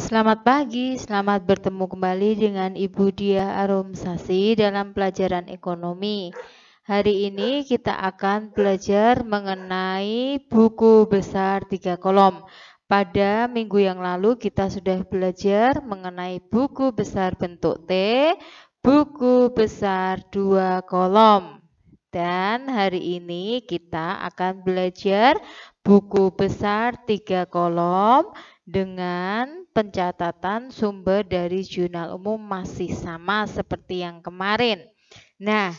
Selamat pagi, selamat bertemu kembali dengan Ibu Diah Arumsasi dalam pelajaran ekonomi. Hari ini kita akan belajar mengenai buku besar 3 kolom. Pada minggu yang lalu kita sudah belajar mengenai buku besar bentuk T, buku besar 2 kolom. Dan hari ini kita akan belajar buku besar 3 kolom dengan pencatatan sumber dari jurnal umum masih sama seperti yang kemarin. Nah,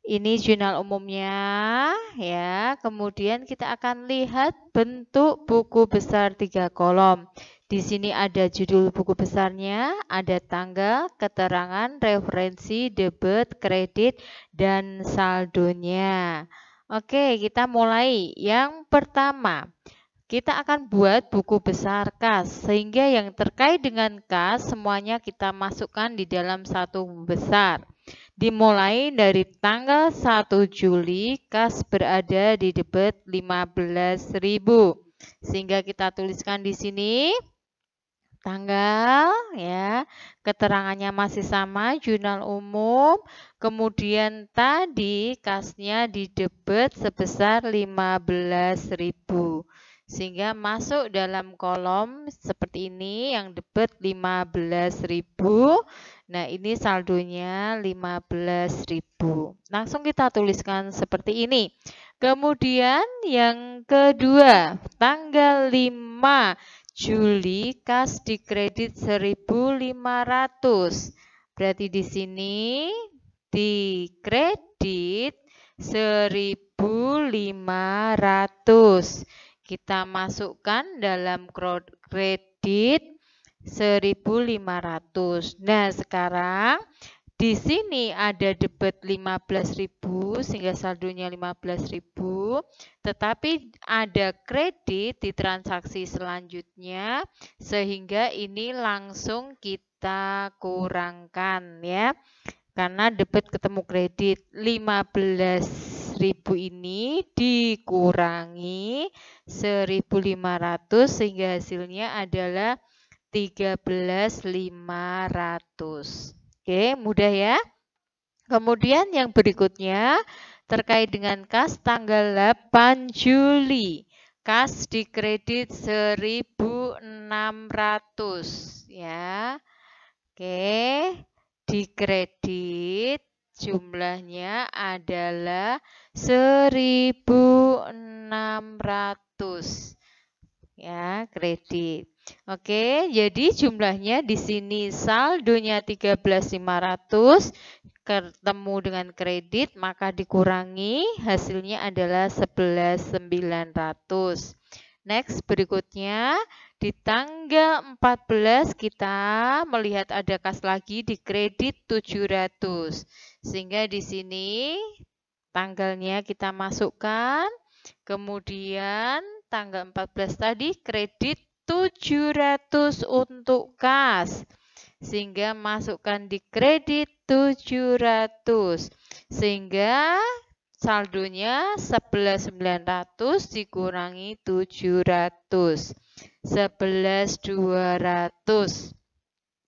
ini jurnal umumnya ya. Kemudian kita akan lihat bentuk buku besar 3 kolom. Di sini ada judul buku besarnya, ada tanggal, keterangan, referensi, debit, kredit, dan saldonya. Oke, kita mulai. Yang pertama, kita akan buat buku besar kas, sehingga yang terkait dengan kas semuanya kita masukkan di dalam satu buku besar. Dimulai dari tanggal 1 Juli, kas berada di debit 15.000. Sehingga kita tuliskan di sini tanggal ya, keterangannya masih sama, jurnal umum. Kemudian tadi kasnya di debit sebesar 15.000. Sehingga masuk dalam kolom seperti ini yang debit 15.000. Nah, ini saldonya 15.000. Langsung kita tuliskan seperti ini. Kemudian yang kedua, tanggal 5 Juli kas dikredit 1.500. Berarti di sini dikredit 1.500. Kita masukkan dalam kredit 1.500. Nah, sekarang di sini ada debit 15.000 sehingga saldonya 15.000, tetapi ada kredit di transaksi selanjutnya sehingga ini langsung kita kurangkan ya. Karena debit ketemu kredit 15.000 ini dikurangi 1.500 sehingga hasilnya adalah 13.500. Oke, mudah ya. Kemudian yang berikutnya terkait dengan kas tanggal 8 Juli. Kas dikredit 1.600 ya. Oke, dikredit jumlahnya adalah 1.600 ya, kredit. Oke, jadi jumlahnya di sini saldonya 13.500 ketemu dengan kredit maka dikurangi hasilnya adalah 11.900. Next, berikutnya di tanggal 14 kita melihat ada kas lagi di kredit 700. Sehingga di sini tanggalnya kita masukkan. Kemudian tanggal 14 tadi kredit 700 untuk kas. Sehingga masukkan di kredit 700. Sehingga saldonya 11.900 dikurangi 700. 11.200.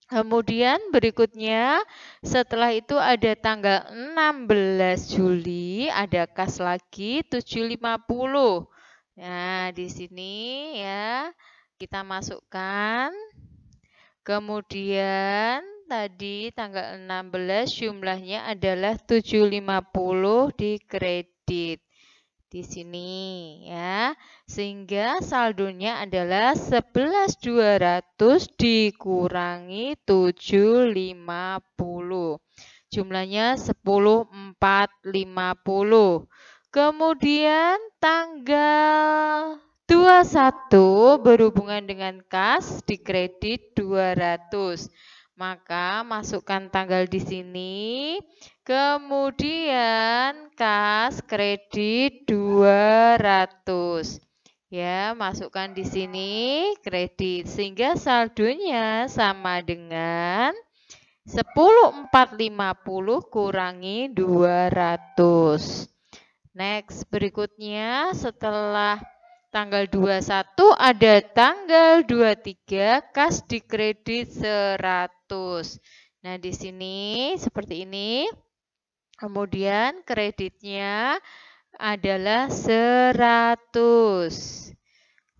Kemudian berikutnya setelah itu ada tanggal 16 Juli ada kas lagi 750. Nah, di sini ya kita masukkan. Kemudian tadi tanggal 16 jumlahnya adalah 750 di kredit. Di sini ya. Sehingga saldonya adalah 11.200 dikurangi 750. Jumlahnya 10.450. Kemudian tanggal 21 berhubungan dengan kas dikredit 200. Maka masukkan tanggal di sini. Kemudian kas kredit 200. Ya, masukkan di sini kredit sehingga saldonya sama dengan 10.450 kurangi 200. Next, berikutnya setelah tanggal 21 ada tanggal 23 kas dikredit 100. Nah, di sini seperti ini. Kemudian kreditnya adalah 100.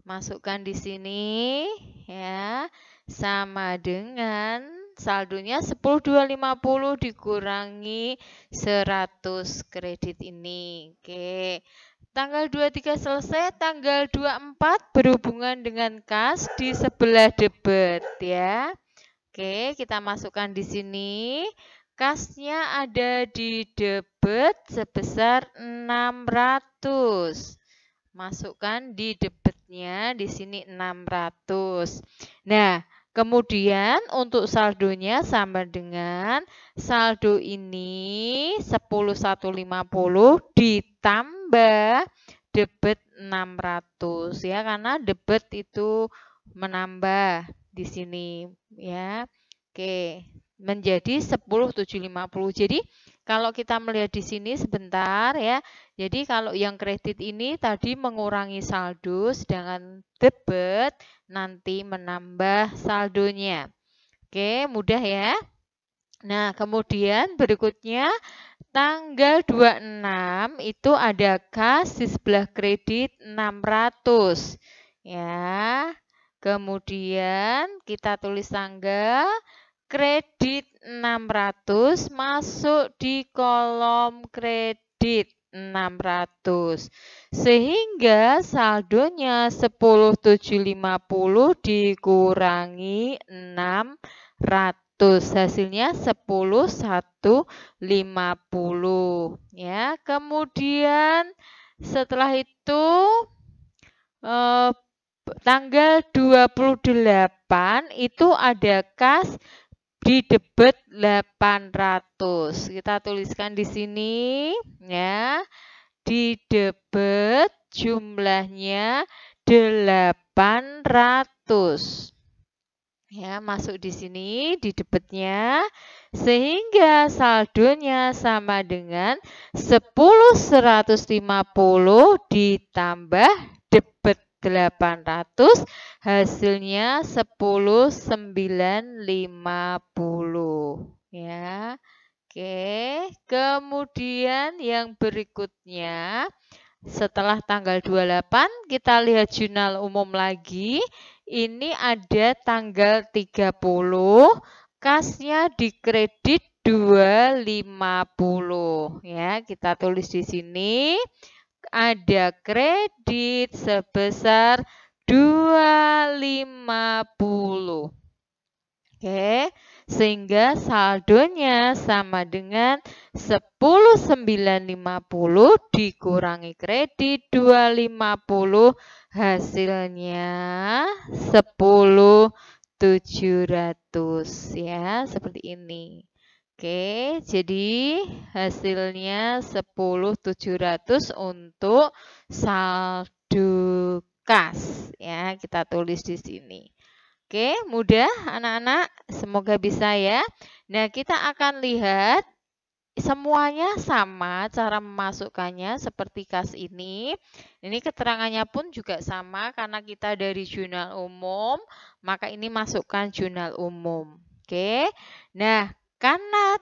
Masukkan di sini ya. Sama dengan saldonya 10.250 dikurangi 100 kredit ini. Oke. Tanggal 23 selesai, tanggal 24 berhubungan dengan kas di sebelah debit ya. Oke, kita masukkan di sini. Kasnya ada di debit sebesar 600. Masukkan di debitnya di sini 600. Nah, kemudian untuk saldonya sama dengan saldo ini 10.150 ditambah debit 600 ya, karena debit itu menambah di sini ya. Oke, menjadi 10.750. Jadi kalau kita melihat di sini sebentar ya. Jadi kalau yang kredit ini tadi mengurangi saldo, sedangkan debit nanti menambah saldonya. Oke, mudah ya. Nah, kemudian berikutnya tanggal 26 itu ada kas di sebelah kredit 600. Ya. Kemudian kita tulis tanggal kredit 600 masuk di kolom kredit 600. Sehingga saldonya 10.750 dikurangi 600. Hasilnya 10.150 ya. Kemudian setelah itu tanggal 28 itu ada kas di debit 800. Kita tuliskan di sini ya. Di debit jumlahnya 800. Ya, masuk di sini di debitnya sehingga saldonya sama dengan 10.150 ditambah debit 800, hasilnya 10.950 ya. Oke, kemudian yang berikutnya setelah tanggal 28 kita lihat jurnal umum lagi. Ini ada tanggal 30, kasnya dikredit 250 ya. Kita tulis di sini ada kredit sebesar 250. Oke, sehingga saldonya sama dengan 10.950 dikurangi kredit 250, hasilnya 10.700 ya, seperti ini. Oke, jadi hasilnya 10.700 untuk saldo kas ya, kita tulis di sini. Oke, mudah anak-anak, semoga bisa ya. Nah, kita akan lihat semuanya sama cara memasukkannya seperti kas ini. Ini keterangannya pun juga sama karena kita dari jurnal umum, maka ini masukkan jurnal umum. Oke. Nah, karena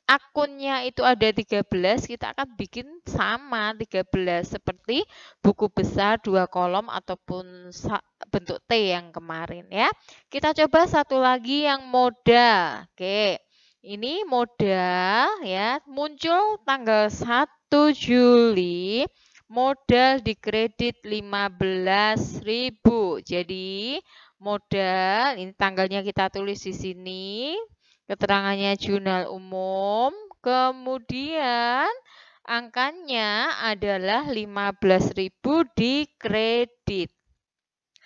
akunnya itu ada 13, kita akan bikin sama 13 seperti buku besar 2 kolom ataupun bentuk T yang kemarin ya. Kita coba satu lagi yang modal. Oke. Ini modal ya, muncul tanggal 1 Juli, modal dikredit 15.000. Jadi modal, ini tanggalnya kita tulis di sini. Keterangannya jurnal umum, kemudian angkanya adalah 15.000 di kredit.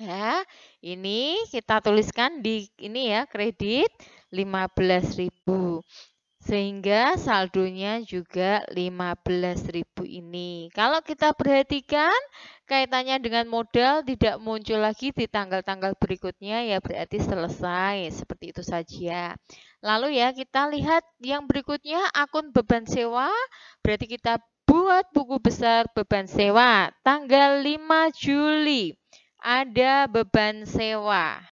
Ya, ini kita tuliskan di ini ya, kredit 15.000. Sehingga saldonya juga 15.000 ini. Kalau kita perhatikan kaitannya dengan modal tidak muncul lagi di tanggal-tanggal berikutnya ya, berarti selesai. Seperti itu saja. Lalu ya kita lihat yang berikutnya akun beban sewa, berarti kita Buat buku besar beban sewa tanggal 5 Juli. Ada beban sewa.